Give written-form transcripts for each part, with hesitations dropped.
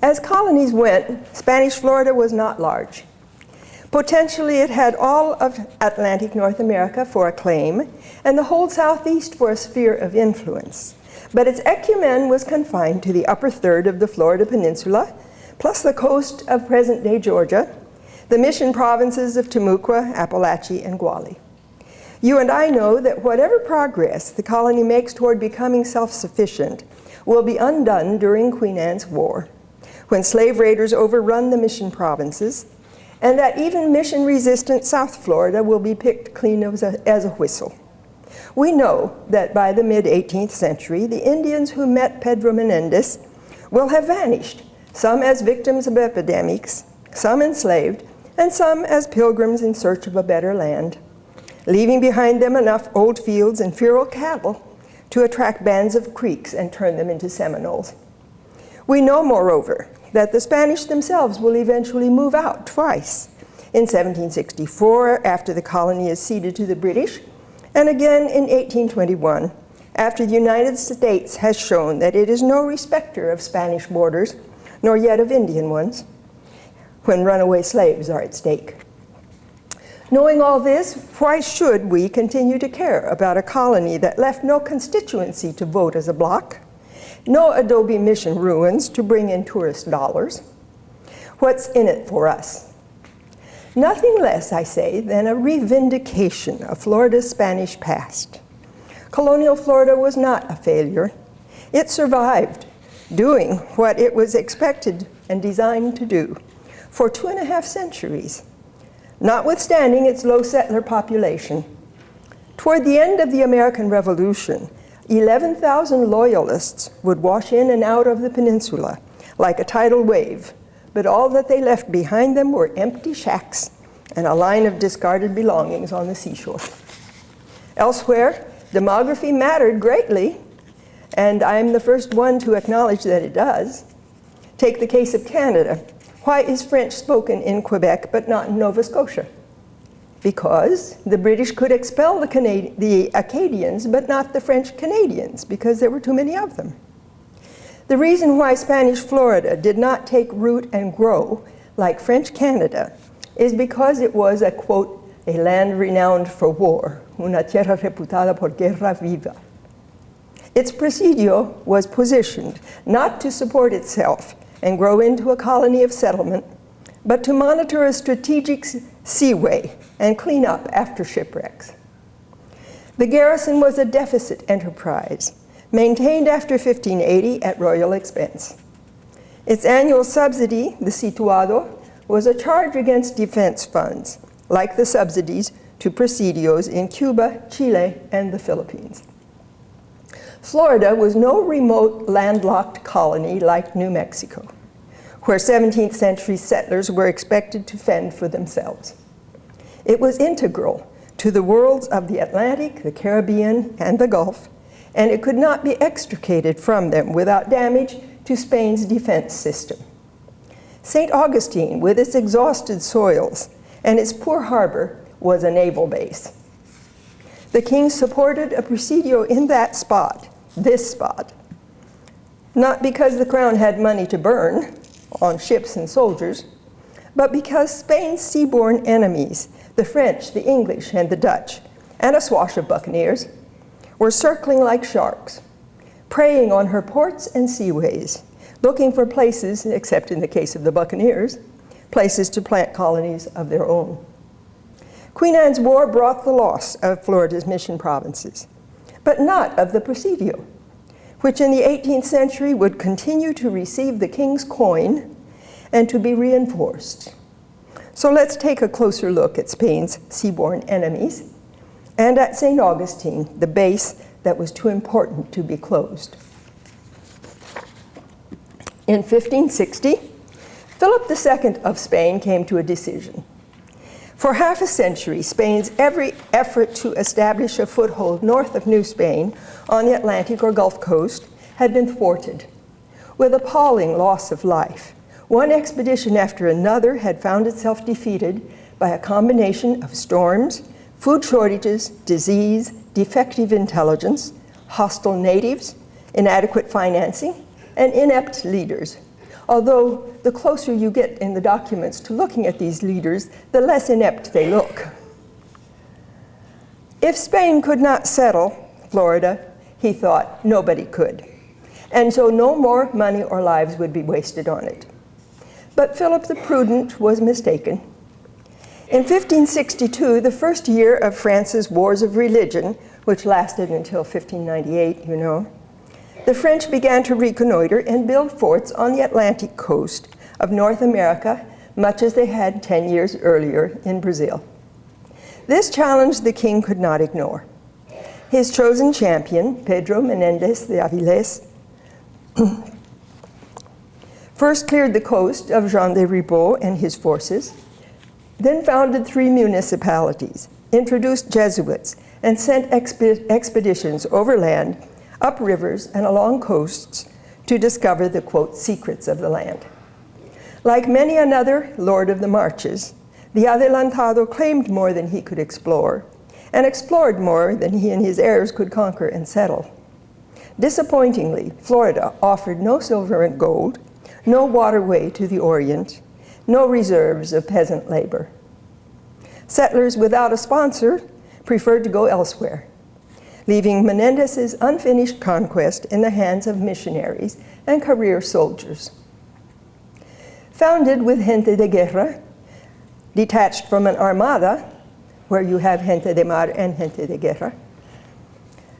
As colonies went, Spanish Florida was not large. Potentially, it had all of Atlantic North America for a claim, and the whole southeast for a sphere of influence. But its ecumen was confined to the upper third of the Florida Peninsula, plus the coast of present-day Georgia, the mission provinces of Timucua, Apalachee, and Guale. You and I know that whatever progress the colony makes toward becoming self-sufficient will be undone during Queen Anne's War, when slave raiders overrun the mission provinces, and that even mission-resistant South Florida will be picked clean as a whistle. We know that by the mid-18th century, the Indians who met Pedro Menendez will have vanished, some as victims of epidemics, some enslaved, and some as pilgrims in search of a better land, leaving behind them enough old fields and feral cattle to attract bands of Creeks and turn them into Seminoles. We know, moreover, that the Spanish themselves will eventually move out twice, in 1764, after the colony is ceded to the British, and again in 1821, after the United States has shown that it is no respecter of Spanish borders, nor yet of Indian ones, when runaway slaves are at stake. Knowing all this, why should we continue to care about a colony that left no constituency to vote as a bloc, no adobe mission ruins to bring in tourist dollars? What's in it for us? Nothing less, I say, than a revindication of Florida's Spanish past. Colonial Florida was not a failure. It survived, doing what it was expected and designed to do for 2.5 centuries, notwithstanding its low settler population. Toward the end of the American Revolution, 11,000 loyalists would wash in and out of the peninsula like a tidal wave, but all that they left behind them were empty shacks and a line of discarded belongings on the seashore. Elsewhere, demography mattered greatly, and I'm the first one to acknowledge that it does. Take the case of Canada. Why is French spoken in Quebec but not in Nova Scotia? Because the British could expel the Acadians but not the French Canadians, because there were too many of them. The reason why Spanish Florida did not take root and grow like French Canada is because it was a, quote, a land renowned for war, una tierra reputada por guerra viva. Its presidio was positioned not to support itself and grow into a colony of settlement, but to monitor a strategic seaway and clean up after shipwrecks. The garrison was a deficit enterprise, maintained after 1580 at royal expense. Its annual subsidy, the situado, was a charge against defense funds, like the subsidies to presidios in Cuba, Chile, and the Philippines. Florida was no remote landlocked colony like New Mexico, where 17th century settlers were expected to fend for themselves. It was integral to the worlds of the Atlantic, the Caribbean, and the Gulf, and it could not be extricated from them without damage to Spain's defense system. St. Augustine, with its exhausted soils and its poor harbor, was a naval base. The king supported a presidio in that spot, this spot, not because the crown had money to burn on ships and soldiers, but because Spain's seaborne enemies, the French, the English, and the Dutch, and a swash of buccaneers, were circling like sharks, preying on her ports and seaways, looking for places, except in the case of the buccaneers, places to plant colonies of their own. Queen Anne's War brought the loss of Florida's mission provinces, but not of the presidio, which in the 18th century would continue to receive the king's coin and to be reinforced. So let's take a closer look at Spain's seaborne enemies and at St. Augustine, the base that was too important to be closed. In 1560, Philip II of Spain came to a decision. For half a century, Spain's every effort to establish a foothold north of New Spain on the Atlantic or Gulf Coast had been thwarted, with appalling loss of life. One expedition after another had found itself defeated by a combination of storms, food shortages, disease, defective intelligence, hostile natives, inadequate financing, and inept leaders, although the closer you get in the documents to looking at these leaders, the less inept they look. If Spain could not settle Florida, he thought nobody could, and so no more money or lives would be wasted on it. But Philip the Prudent was mistaken. In 1562, the first year of France's wars of religion, which lasted until 1598, you know, the French began to reconnoiter and build forts on the Atlantic coast of North America, much as they had 10 years earlier in Brazil. This challenge the king could not ignore. His chosen champion, Pedro Menendez de Avilés, first cleared the coast of Jean de Ribault and his forces, then founded 3 municipalities, introduced Jesuits, and sent expeditions overland, up rivers, and along coasts to discover the, quote, secrets of the land. Like many another Lord of the Marches, the Adelantado claimed more than he could explore, and explored more than he and his heirs could conquer and settle. Disappointingly, Florida offered no silver and gold, no waterway to the Orient, no reserves of peasant labor. Settlers without a sponsor preferred to go elsewhere, leaving Menendez's unfinished conquest in the hands of missionaries and career soldiers. Founded with gente de guerra, detached from an armada, where you have gente de mar and gente de guerra,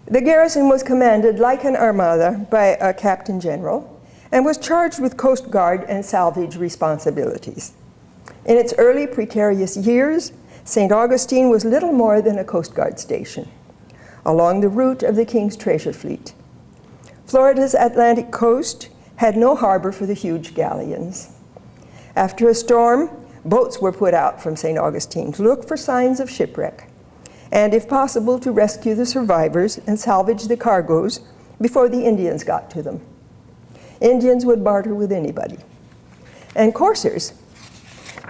the garrison was commanded like an armada by a captain general and was charged with Coast Guard and salvage responsibilities. In its early precarious years, St. Augustine was little more than a Coast Guard station along the route of the king's treasure fleet. Florida's Atlantic coast had no harbor for the huge galleons. After a storm, boats were put out from St. Augustine to look for signs of shipwreck, and if possible to rescue the survivors and salvage the cargoes before the Indians got to them. Indians would barter with anybody. And corsairs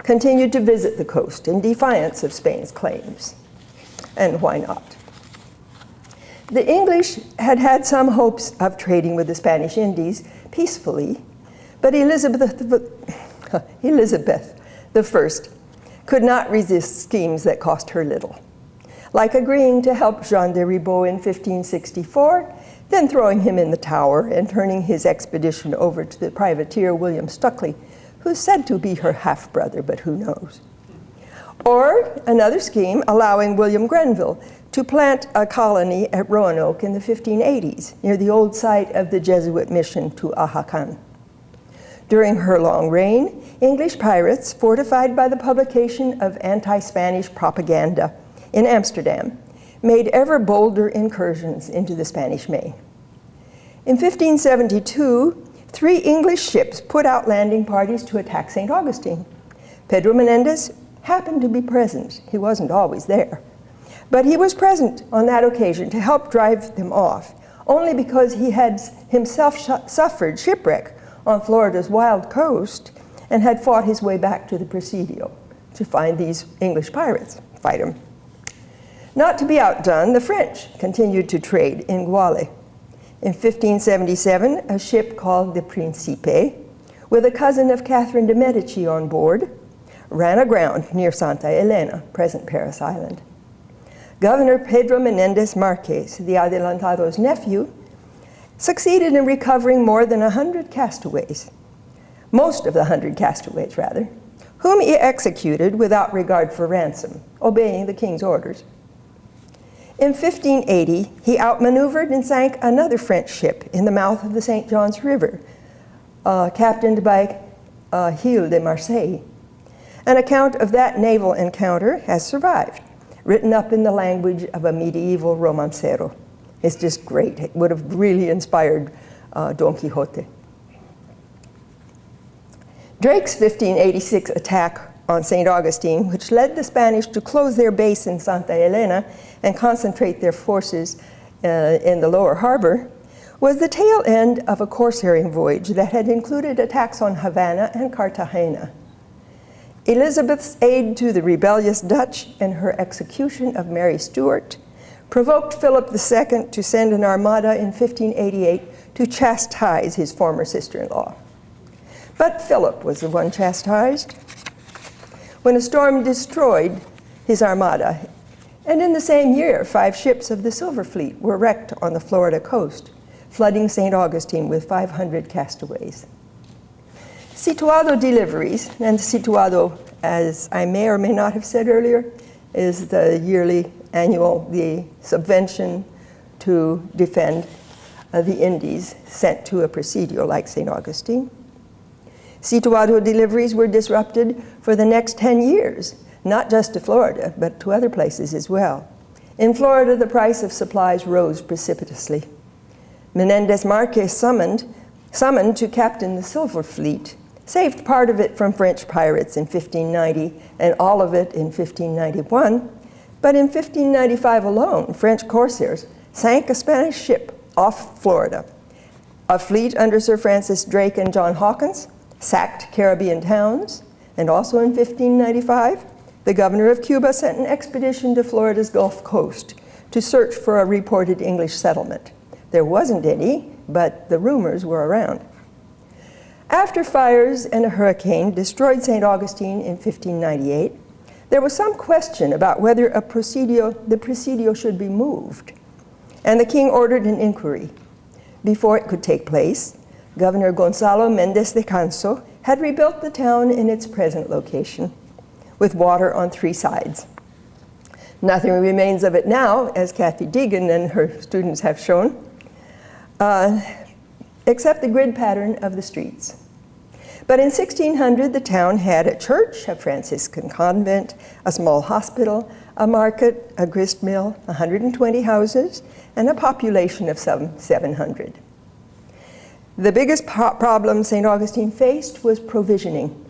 continued to visit the coast in defiance of Spain's claims. And why not? The English had had some hopes of trading with the Spanish Indies peacefully, but Elizabeth I could not resist schemes that cost her little, like agreeing to help Jean de Ribault in 1564, then throwing him in the Tower and turning his expedition over to the privateer William Stuckley, who's said to be her half-brother, but who knows. Or another scheme allowing William Grenville to plant a colony at Roanoke in the 1580s, near the old site of the Jesuit mission to Ahacan. During her long reign, English pirates, fortified by the publication of anti-Spanish propaganda in Amsterdam, made ever bolder incursions into the Spanish Main. In 1572, 3 English ships put out landing parties to attack St. Augustine. Pedro Menendez happened to be present. He wasn't always there. But he was present on that occasion to help drive them off, only because he had himself suffered shipwreck on Florida's wild coast and had fought his way back to the Presidio to find these English pirates, fight them. Not to be outdone, the French continued to trade in Guale. In 1577, a ship called the Principe, with a cousin of Catherine de' Medici on board, ran aground near Santa Elena, present Paris Island. Governor Pedro Menendez Marquez, the Adelantado's nephew, succeeded in recovering more than 100 castaways, most of the 100 castaways, rather, whom he executed without regard for ransom, obeying the king's orders. In 1580, he outmaneuvered and sank another French ship in the mouth of the St. John's River, captained by Gilles de Marseille. An account of that naval encounter has survived, written up in the language of a medieval romancero. It's just great. It would have really inspired Don Quixote. Drake's 1586 attack on St. Augustine, which led the Spanish to close their base in Santa Elena and concentrate their forces in the lower harbor, was the tail end of a corsairing voyage that had included attacks on Havana and Cartagena. Elizabeth's aid to the rebellious Dutch and her execution of Mary Stuart provoked Philip II to send an armada in 1588 to chastise his former sister-in-law. But Philip was the one chastised when a storm destroyed his armada. And in the same year, 5 ships of the Silver Fleet were wrecked on the Florida coast, flooding St. Augustine with 500 castaways. Situado deliveries, and situado, as I may or may not have said earlier, is the yearly annual, the subvention to defend the Indies sent to a presidio like St. Augustine. Situado deliveries were disrupted for the next 10 years, not just to Florida, but to other places as well. In Florida, the price of supplies rose precipitously. Menendez Marquez summoned to captain the Silver Fleet, saved part of it from French pirates in 1590 and all of it in 1591, but in 1595 alone, French corsairs sank a Spanish ship off Florida. A fleet under Sir Francis Drake and John Hawkins sacked Caribbean towns, and also in 1595, the governor of Cuba sent an expedition to Florida's Gulf Coast to search for a reported English settlement. There wasn't any, but the rumors were around. After fires and a hurricane destroyed St. Augustine in 1598, there was some question about whether the presidio should be moved, and the king ordered an inquiry. Before it could take place, Governor Gonzalo Mendez de Canso had rebuilt the town in its present location, with water on 3 sides. Nothing remains of it now, as Kathy Deegan and her students have shown, except the grid pattern of the streets. But in 1600, the town had a church, a Franciscan convent, a small hospital, a market, a grist mill, 120 houses, and a population of some 700. The biggest problem St. Augustine faced was provisioning.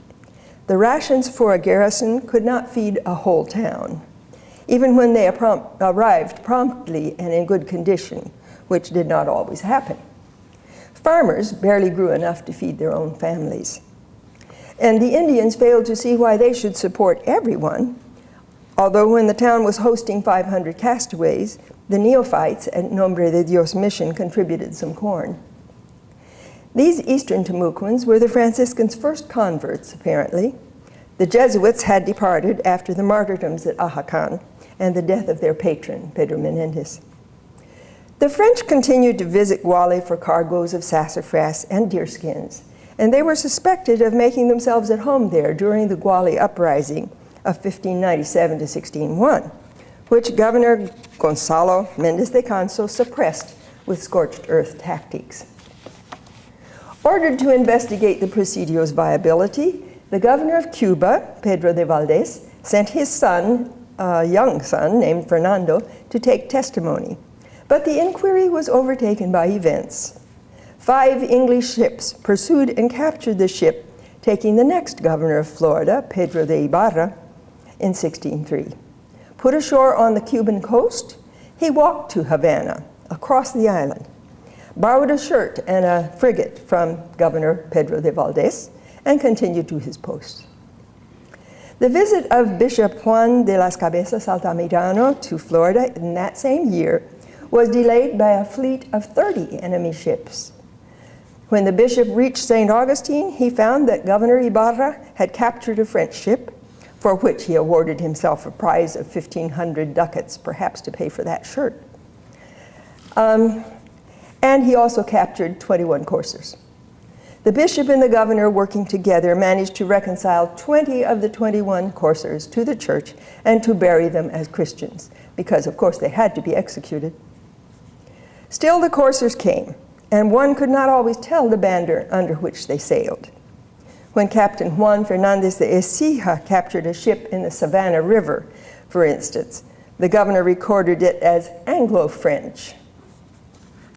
The rations for a garrison could not feed a whole town, even when they arrived promptly and in good condition, which did not always happen. Farmers barely grew enough to feed their own families. And the Indians failed to see why they should support everyone, although when the town was hosting 500 castaways, the neophytes at Nombre de Dios mission contributed some corn. These eastern Timucuans were the Franciscans' first converts, apparently. The Jesuits had departed after the martyrdoms at Ajacan and the death of their patron, Pedro Menendez. The French continued to visit Guale for cargoes of sassafras and deerskins, and they were suspected of making themselves at home there during the Guale uprising of 1597 to 1601, which Governor Gonzalo Mendez de Canso suppressed with scorched earth tactics. Ordered to investigate the presidio's viability, the governor of Cuba, Pedro de Valdez, sent his son, a young son named Fernando, to take testimony. But the inquiry was overtaken by events. 5 English ships pursued and captured the ship, taking the next governor of Florida, Pedro de Ibarra, in 1603. Put ashore on the Cuban coast, he walked to Havana, across the island, borrowed a shirt and a frigate from Governor Pedro de Valdez, and continued to his post. The visit of Bishop Juan de las Cabezas Altamirano to Florida in that same year was delayed by a fleet of 30 enemy ships. When the bishop reached St. Augustine, he found that Governor Ibarra had captured a French ship, for which he awarded himself a prize of 1,500 ducats, perhaps to pay for that shirt. And he also captured 21 coursers. The bishop and the governor, working together, managed to reconcile 20 of the 21 coursers to the church and to bury them as Christians, because of course they had to be executed. Still, the coursers came, and one could not always tell the banner under which they sailed. When Captain Juan Fernandez de Ecija captured a ship in the Savannah River, for instance, the governor recorded it as Anglo-French,